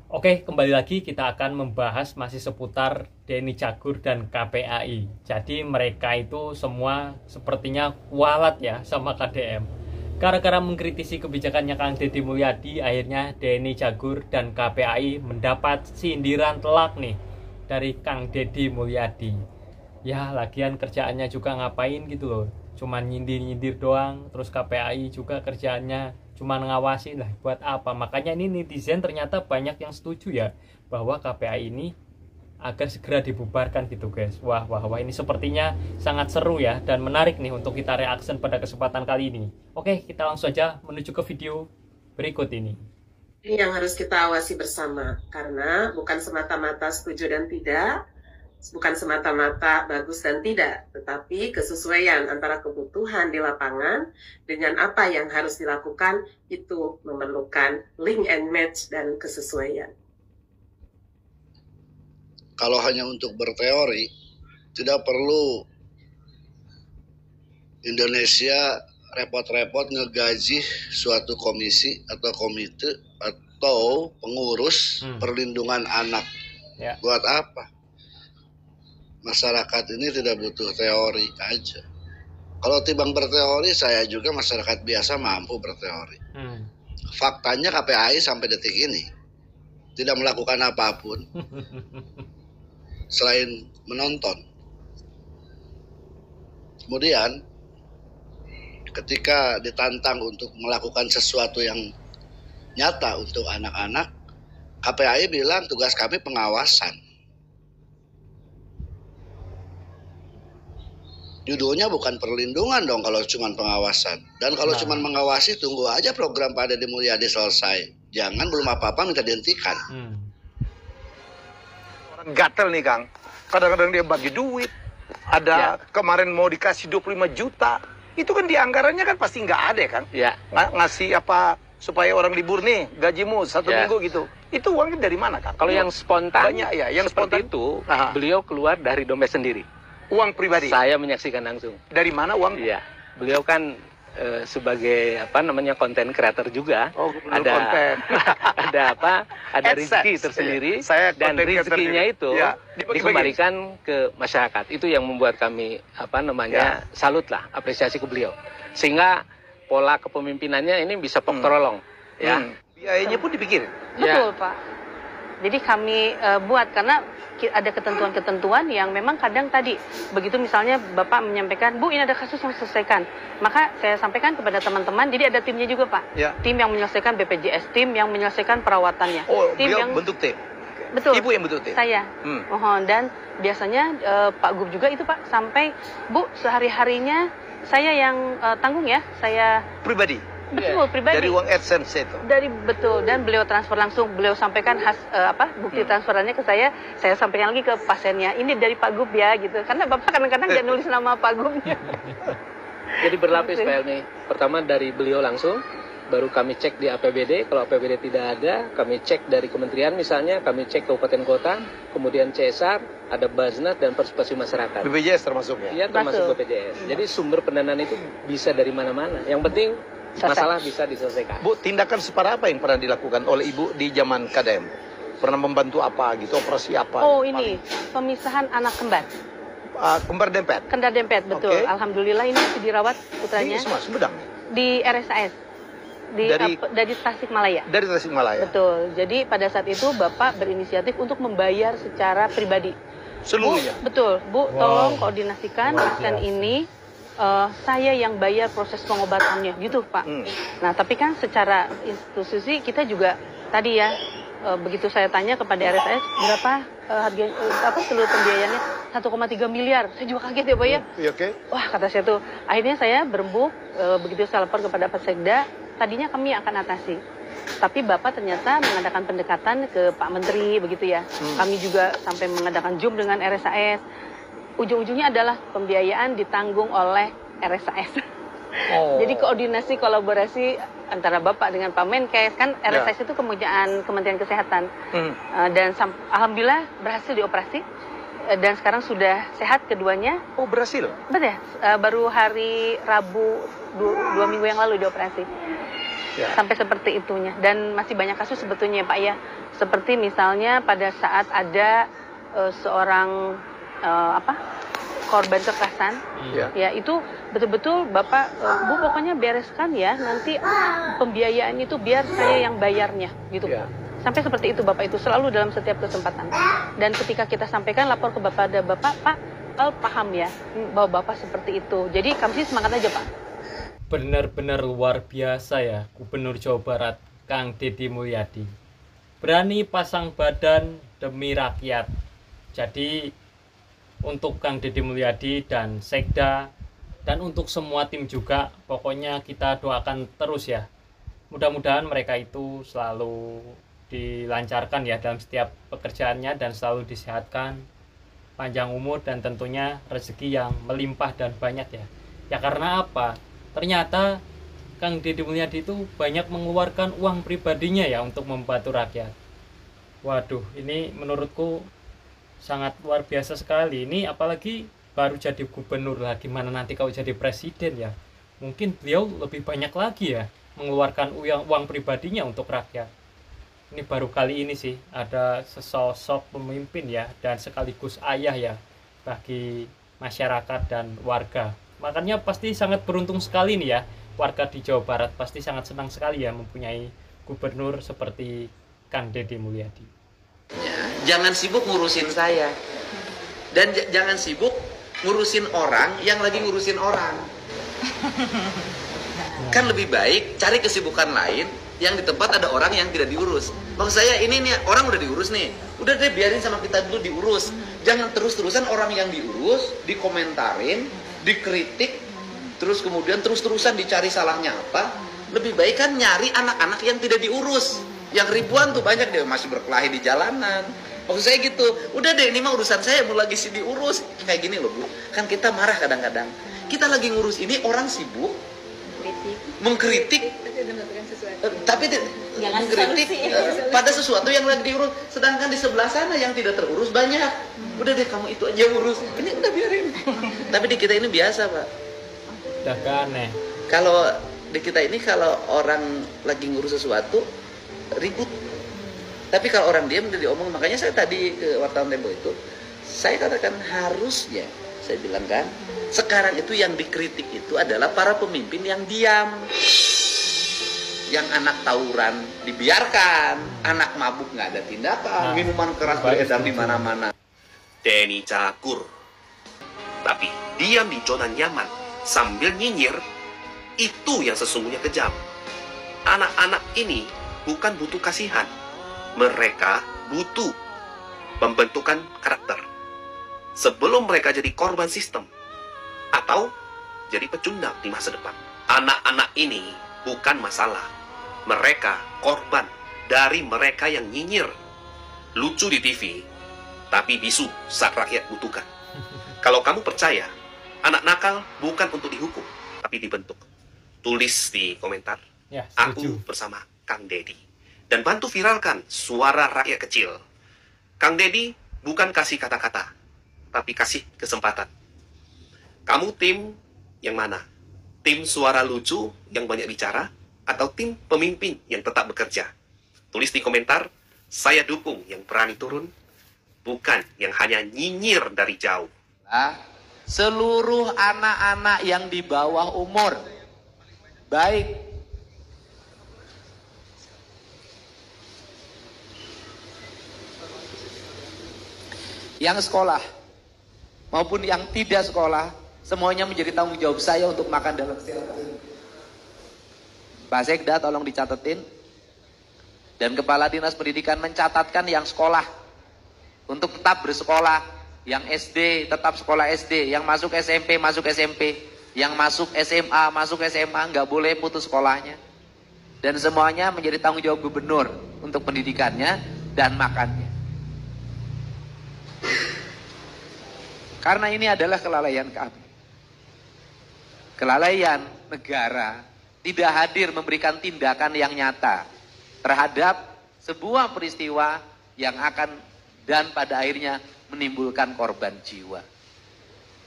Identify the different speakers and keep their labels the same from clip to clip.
Speaker 1: Oke, kembali lagi kita akan membahas masih seputar Denny Cagur dan KPAI. Jadi mereka itu semua sepertinya kualat ya sama KDM. Gara-gara mengkritisi kebijakannya Kang Deddy Mulyadi, akhirnya Denny Cagur dan KPAI mendapat sindiran telak nih dari Kang Deddy Mulyadi. Ya, lagian kerjaannya juga ngapain gitu loh. Cuman nyindir-nyindir doang, terus KPAI juga kerjaannya cuman ngawasi lah, buat apa? Makanya ini netizen ternyata banyak yang setuju ya bahwa KPAI ini agar segera dibubarkan gitu guys. Wah, ini sepertinya sangat seru ya dan menarik nih untuk kita reaction pada kesempatan kali ini. Oke, kita langsung aja menuju ke video berikut ini.
Speaker 2: Ini yang harus kita awasi bersama, karena bukan semata-mata setuju dan tidak, bukan semata-mata bagus dan tidak, tetapi kesesuaian antara kebutuhan di lapangan dengan apa yang harus dilakukan itu memerlukan link and match dan kesesuaian.
Speaker 3: Kalau hanya untuk berteori, tidak perlu Indonesia repot-repot ngegaji suatu komisi atau komite atau pengurus perlindungan anak.
Speaker 1: Ya.
Speaker 3: Buat apa? Masyarakat ini tidak butuh teori aja. Kalau timbang berteori, saya juga masyarakat biasa mampu berteori. Faktanya KPAI sampai detik ini tidak melakukan apapun selain menonton. Kemudian ketika ditantang untuk melakukan sesuatu yang nyata untuk anak-anak, KPAI bilang tugas kami pengawasan. Judulnya bukan perlindungan dong kalau cuma pengawasan. Dan kalau cuma mengawasi, tunggu aja program Pak Deddy Mulyadi selesai. Jangan belum apa-apa minta dihentikan.
Speaker 4: Orang gatel nih Kang. Kadang-kadang dia bagi duit. Ada kemarin mau dikasih 25 juta. Itu kan di anggarannya kan pasti nggak ada Kang. Ngasih apa supaya orang libur nih, gajimu 1 minggu gitu. Itu uangnya dari mana Kang?
Speaker 5: Kalau yang spontan,
Speaker 4: banyak ya. Yang spontan
Speaker 5: itu, beliau keluar dari dompet sendiri.
Speaker 4: Uang pribadi?
Speaker 5: Saya menyaksikan langsung.
Speaker 4: Dari mana uang?
Speaker 5: Iya, beliau kan sebagai content creator juga.
Speaker 4: Ada konten.
Speaker 5: Ada rezeki tersendiri.
Speaker 4: Saya
Speaker 5: dan rezekinya itu dikembalikan ke masyarakat. Itu yang membuat kami salut lah, apresiasi ke beliau. Sehingga pola kepemimpinannya ini bisa terolong.
Speaker 4: Biayanya pun dipikir.
Speaker 6: Betul Pak. Jadi kami buat karena ada ketentuan-ketentuan yang memang kadang tadi begitu misalnya Bapak menyampaikan, Bu ini ada kasus yang selesaikan, maka saya sampaikan kepada teman-teman. Jadi ada timnya juga Pak, tim yang menyelesaikan BPJS, tim yang menyelesaikan perawatannya.
Speaker 4: Tim yang bentuk tim.
Speaker 6: Betul.
Speaker 4: Ibu yang bentuk tim.
Speaker 6: Saya. Dan biasanya Pak Gub juga itu Pak sampai Bu sehari-harinya saya yang tanggung ya, saya
Speaker 4: pribadi.
Speaker 6: Betul, pribadi.
Speaker 4: Dari uang AdSense itu.
Speaker 6: Betul, dan beliau transfer langsung, beliau sampaikan bukti transferannya ke saya sampaikan lagi ke pasiennya. Ini dari Pak Gub ya gitu. Karena Bapak kadang-kadang nggak nulis nama Pak Gubnya.
Speaker 5: Jadi berlapis Pak Elmi. Pertama dari beliau langsung, baru kami cek di APBD. Kalau APBD tidak ada, kami cek dari kementerian misalnya, kami cek kabupaten kota, kemudian CSR, ada Basnas dan Partisipasi Masyarakat.
Speaker 4: BPJS termasuk ya?
Speaker 5: Iya, termasuk BPJS. Jadi sumber pendanaan itu bisa dari mana-mana. Yang penting masalah bisa diselesaikan.
Speaker 4: Bu, tindakan separah apa yang pernah dilakukan oleh Ibu di zaman KDM? Pernah membantu apa gitu, operasi apa?
Speaker 6: Oh ini, pemisahan anak kembar.
Speaker 4: Kembar dempet?
Speaker 6: Kembar dempet, betul. Alhamdulillah ini masih dirawat putranya.
Speaker 4: Di Sumedang?
Speaker 6: Di RSAS. Dari Tasikmalaya.
Speaker 4: Dari Tasikmalaya?
Speaker 6: Betul. Jadi pada saat itu Bapak berinisiatif untuk membayar secara pribadi.
Speaker 4: Seluruhnya?
Speaker 6: Betul. Bu, tolong koordinasikan pasien ini. Saya yang bayar proses pengobatannya gitu Pak. Nah tapi kan secara institusi kita juga tadi ya begitu saya tanya kepada RSAS berapa harga seluruh pembiayaannya 1,3 miliar. Saya juga kaget ya Pak ya. Wah kata saya tuh. Akhirnya saya berembuk begitu saya lapor kepada Pak Sekda. Tadinya kami akan atasi. Tapi Bapak ternyata mengadakan pendekatan ke Pak Menteri begitu ya. Kami juga sampai mengadakan Zoom dengan RSAS. Ujung-ujungnya adalah pembiayaan ditanggung oleh RSAS. Jadi koordinasi kolaborasi antara Bapak dengan Pak Menkes, kan RSAS itu Kementerian Kesehatan. Dan alhamdulillah berhasil dioperasi dan sekarang sudah sehat keduanya.
Speaker 4: Oh berhasil?
Speaker 6: Betul ya, baru hari Rabu 2 minggu yang lalu dioperasi. Sampai seperti itunya. Dan masih banyak kasus sebetulnya Pak ya. Seperti misalnya pada saat ada seorang korban kekerasan, ya itu betul-betul Bapak, Bu pokoknya bereskan ya, nanti pembiayaan itu biar saya yang bayarnya, gitu. Sampai seperti itu Bapak itu selalu dalam setiap kesempatan. Dan ketika kita sampaikan lapor ke Bapak, ada Bapak, Pak, paham ya bahwa Bapak seperti itu. Jadi kami semangat aja Pak.
Speaker 1: Benar-benar luar biasa ya Gubernur Jawa Barat Kang Deddy Mulyadi. Berani pasang badan demi rakyat. Jadi untuk Kang Deddy Mulyadi dan Sekda dan untuk semua tim juga, pokoknya kita doakan terus ya. Mudah-mudahan mereka itu selalu dilancarkan ya dalam setiap pekerjaannya dan selalu disehatkan, panjang umur dan tentunya rezeki yang melimpah dan banyak ya. Ya karena apa? Ternyata Kang Deddy Mulyadi itu banyak mengeluarkan uang pribadinya ya untuk membantu rakyat. Waduh, ini menurutku sangat luar biasa sekali. Ini apalagi baru jadi gubernur lah, gimana nanti kalau jadi presiden ya. Mungkin beliau lebih banyak lagi ya mengeluarkan uang pribadinya untuk rakyat. Ini baru kali ini sih ada sesosok pemimpin ya dan sekaligus ayah ya bagi masyarakat dan warga. Makanya pasti sangat beruntung sekali nih ya warga di Jawa Barat, pasti sangat senang sekali ya mempunyai gubernur seperti Kang Deddy Mulyadi.
Speaker 7: Jangan sibuk ngurusin saya, dan jangan sibuk ngurusin orang yang lagi ngurusin orang. Kan lebih baik cari kesibukan lain yang di tempat ada orang yang tidak diurus. Maksud saya ini nih orang udah diurus nih, udah deh biarin sama kita dulu diurus. Jangan terus-terusan orang yang diurus dikomentarin, dikritik, terus kemudian terus-terusan dicari salahnya apa. Lebih baik kan nyari anak-anak yang tidak diurus. Yang ribuan tuh banyak deh masih berkelahi di jalanan. Maksud saya gitu, udah deh ini mah urusan saya, mau lagi sih diurus. Kayak gini loh Bu, kan kita marah kadang-kadang. Kita lagi ngurus ini, orang sibuk mengkritik, tapi mengkritik pada sesuatu yang lagi diurus. Sedangkan di sebelah sana yang tidak terurus banyak. Udah deh kamu itu aja urus, ini udah biarin. Tapi di kita ini biasa Pak.
Speaker 1: Udah aneh.
Speaker 7: Kalau di kita ini kalau orang lagi ngurus sesuatu ribut. Tapi kalau orang diam udah diomong. Makanya saya tadi ke wartawan Tempo itu, saya katakan harusnya, saya bilang kan, sekarang itu yang dikritik itu adalah para pemimpin yang diam. Yang anak tawuran dibiarkan, anak mabuk nggak ada tindakan, minuman keras beredar di mana-mana.
Speaker 8: Denny Cagur. Tapi diam di zona nyaman sambil nyinyir, itu yang sesungguhnya kejam. Anak-anak ini bukan butuh kasihan, mereka butuh pembentukan karakter sebelum mereka jadi korban sistem atau jadi pecundang di masa depan. Anak-anak ini bukan masalah, mereka korban dari mereka yang nyinyir, lucu di TV, tapi bisu saat rakyat butuhkan. Kalau kamu percaya anak nakal bukan untuk dihukum, tapi dibentuk, tulis di komentar ya, aku bersama Kang Deddy. Dan bantu viralkan suara rakyat kecil. Kang Deddy bukan kasih kata-kata, tapi kasih kesempatan. Kamu tim yang mana? Tim suara lucu yang banyak bicara, atau tim pemimpin yang tetap bekerja? Tulis di komentar, saya dukung yang berani turun, bukan yang hanya nyinyir dari jauh.
Speaker 7: Seluruh anak-anak yang di bawah umur, baik yang sekolah maupun yang tidak sekolah, semuanya menjadi tanggung jawab saya untuk makan dalam setiap hari. Pak Sekda tolong dicatetin, dan Kepala Dinas Pendidikan mencatatkan yang sekolah untuk tetap bersekolah, yang SD tetap sekolah SD, yang masuk SMP masuk SMP, yang masuk SMA nggak boleh putus sekolahnya, dan semuanya menjadi tanggung jawab gubernur untuk pendidikannya dan makannya. Karena ini adalah kelalaian kami. Kelalaian negara tidak hadir memberikan tindakan yang nyata terhadap sebuah peristiwa yang akan dan pada akhirnya menimbulkan korban jiwa.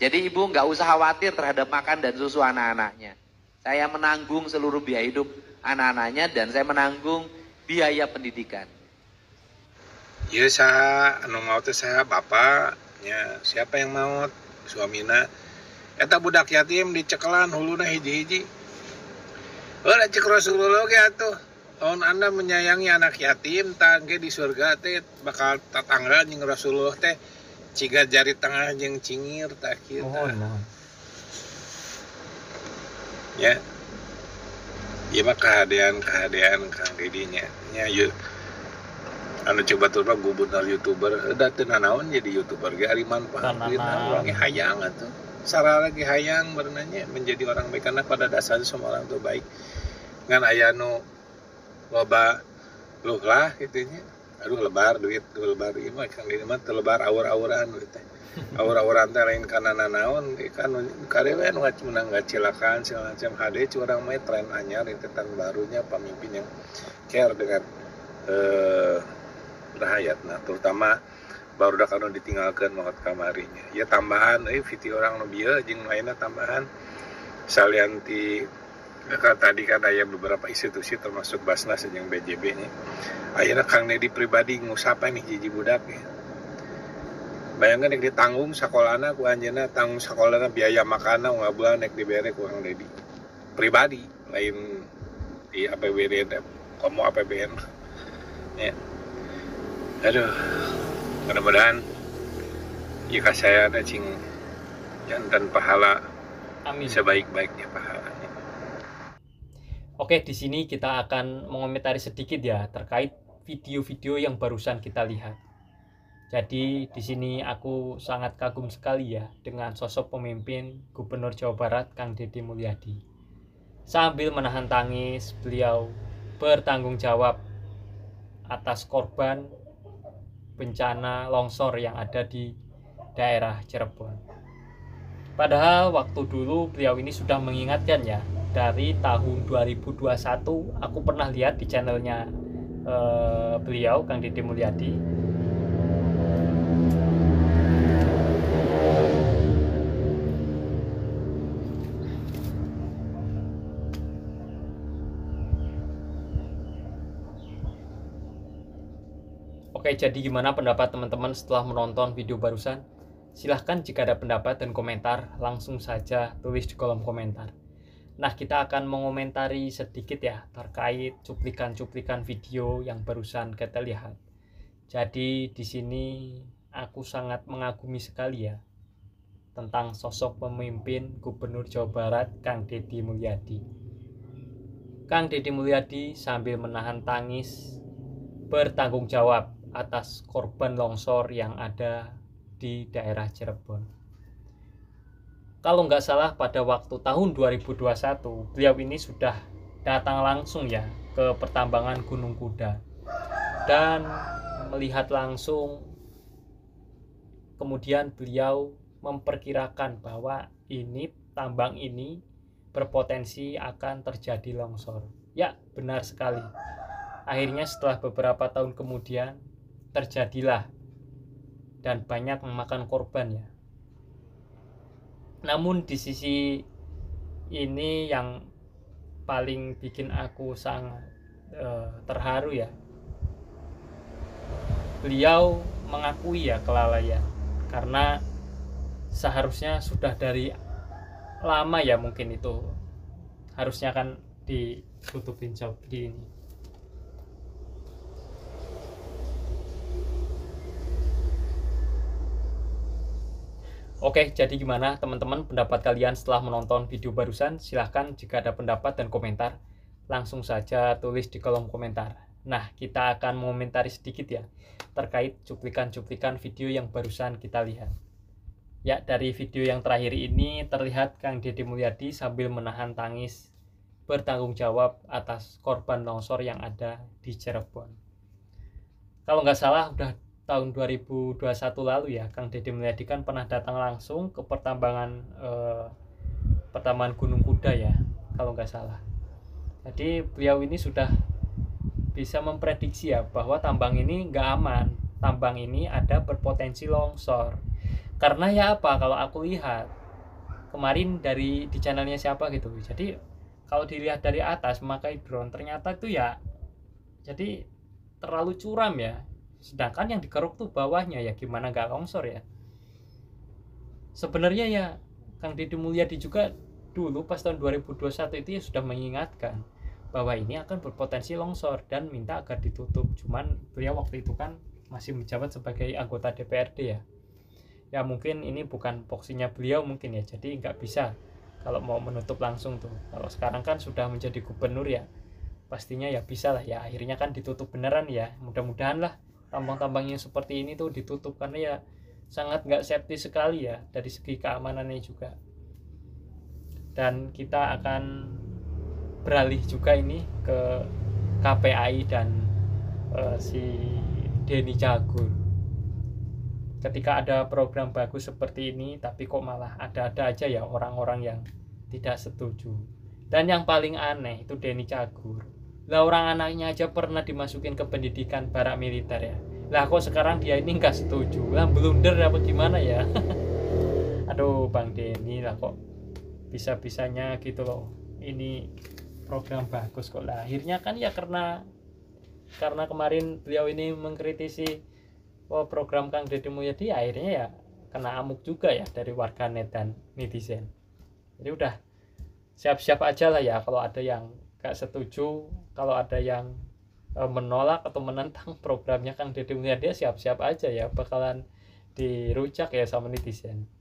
Speaker 7: Jadi ibu nggak usah khawatir terhadap makan dan susu anak-anaknya. Saya menanggung seluruh biaya hidup
Speaker 9: anak-anaknya dan saya menanggung biaya pendidikan.
Speaker 10: Ya saya anu mau teh saya bapaknya, siapa yang mau suamina eta budak yatim dicekelan huluna hiji-hiji. Ulah cek Rasulullah ge atuh. Lamun Anda menyayangi anak yatim tangge di surga teh bakal tatangga jeung Rasulullah teh ciga jari tengah jeung cingir tah kieu. Ya. Ieu mah kahadean Kang Dedinya. Nya yeuh. Anu coba tur mah gubernur YouTuber, da teu nanaon jadi YouTuber ge ari manfaat duitna urang ge hayang atuh. Sarara ge hayang berenanya menjadi orang baik karena pada dasarnya semua orang tuh baik. Ngan aya nu loba luh lah gitu nya. Aduh lebar duit, lebar ieu mah Kang Dedi mah teu lebar awur-awuran duit teh. Awur-awuran teh lain kana nanaon kan karewe anu menang gacilakan segala macam hade curang mah tren anyar itu tren barunya pemimpin yang care dengan rahayatna terutama baru dak anu ditinggalkeun maot kamarinya. Ya tambahan video orang nu bieu jeung lainna tambahan salian ti tadi kan aya beberapa institusi termasuk Basnas jeung BJB nya. Ayeuna Kang Dedi pribadi ngusapa nih hiji budak ya. Bayangkan nek ditanggung sakolana ku anjeunna tanggung sakolana biaya makanna ngabulan nek dibere ku Kang Dedi. Pribadi lain di APBD komo APBN. Ya. Aduh. Mudah-mudahan jika saya ada cing jantan pahala. Amin. Sebaik-baiknya pahalanya.
Speaker 1: Oke, di sini kita akan mengomentari sedikit ya terkait video-video yang barusan kita lihat. Jadi di sini aku sangat kagum sekali ya dengan sosok pemimpin Gubernur Jawa Barat Kang Deddy Mulyadi. Sambil menahan tangis, beliau bertanggung jawab atas korban bencana longsor yang ada di daerah Cirebon. Padahal waktu dulu beliau ini sudah mengingatkan ya, dari tahun 2021 aku pernah lihat di channelnya beliau Kang Deddy Mulyadi. Oke, jadi gimana pendapat teman-teman setelah menonton video barusan? Silahkan jika ada pendapat dan komentar, langsung saja tulis di kolom komentar. Nah, kita akan mengomentari sedikit ya terkait cuplikan-cuplikan video yang barusan kita lihat. Jadi di sini aku sangat mengagumi sekali ya tentang sosok pemimpin Gubernur Jawa Barat Kang Deddy Mulyadi. Kang Deddy Mulyadi sambil menahan tangis bertanggung jawab atas korban longsor yang ada di daerah Cirebon. Kalau nggak salah pada waktu tahun 2021 beliau ini sudah datang langsung ya ke pertambangan Gunung Kuda dan melihat langsung. Kemudian beliau memperkirakan bahwa ini tambang ini berpotensi akan terjadi longsor. Ya, benar sekali. Akhirnya setelah beberapa tahun kemudian terjadilah dan banyak memakan korban ya. Namun di sisi ini yang paling bikin aku sangat terharu ya, beliau mengakui ya kelalaian, karena seharusnya sudah dari lama ya mungkin itu harusnya kan ditutupin seperti ini. Oke, jadi gimana teman-teman pendapat kalian setelah menonton video barusan? Silahkan jika ada pendapat dan komentar, langsung saja tulis di kolom komentar. Nah, kita akan mengomentari sedikit ya, terkait cuplikan-cuplikan video yang barusan kita lihat. Ya, dari video yang terakhir ini terlihat Kang Deddy Mulyadi sambil menahan tangis bertanggung jawab atas korban longsor yang ada di Cirebon. Kalau nggak salah udah tahun 2021 lalu ya, Kang Deddy Mulyadi kan pernah datang langsung ke pertambangan Gunung Kuda ya, kalau nggak salah. Jadi beliau ini sudah bisa memprediksi ya bahwa tambang ini nggak aman, tambang ini ada berpotensi longsor. Karena ya apa, kalau aku lihat kemarin di channelnya siapa gitu, jadi kalau dilihat dari atas memakai drone ternyata itu ya jadi terlalu curam ya, sedangkan yang dikeruk tuh bawahnya, ya gimana nggak longsor ya. Sebenarnya ya Kang Deddy Mulyadi juga dulu pas tahun 2021 itu ya sudah mengingatkan bahwa ini akan berpotensi longsor dan minta agar ditutup. Cuman beliau waktu itu kan masih menjabat sebagai anggota DPRD ya. Ya mungkin ini bukan poksinya beliau mungkin ya, jadi nggak bisa kalau mau menutup langsung tuh. Kalau sekarang kan sudah menjadi gubernur ya, pastinya ya bisa lah ya, akhirnya kan ditutup beneran ya. Mudah-mudahan lah tambang-tambang yang seperti ini tuh ditutup, karena ya sangat nggak safety sekali ya dari segi keamanannya juga. Dan kita akan beralih juga ini ke KPAI dan si Denny Cagur. Ketika ada program bagus seperti ini tapi kok malah ada-ada aja ya orang-orang yang tidak setuju. Dan yang paling aneh itu Denny Cagur. Lah orang anaknya aja pernah dimasukin ke pendidikan barak militer ya. Lah kok sekarang dia ini nggak setuju? Lah blunder apa gimana ya? Aduh Bang Denny, lah kok bisa-bisanya gitu loh. Ini program bagus kok. Lah akhirnya kan ya karena kemarin beliau ini mengkritisi program Kang Deddy Mulyadi, akhirnya ya kena amuk juga ya dari warganet dan netizen. Jadi udah siap-siap aja lah ya kalau ada yang gak setuju, kalau ada yang menolak atau menentang programnya Kang Deddy Mulyadi, siap-siap aja ya bakalan dirujak ya sama netizen.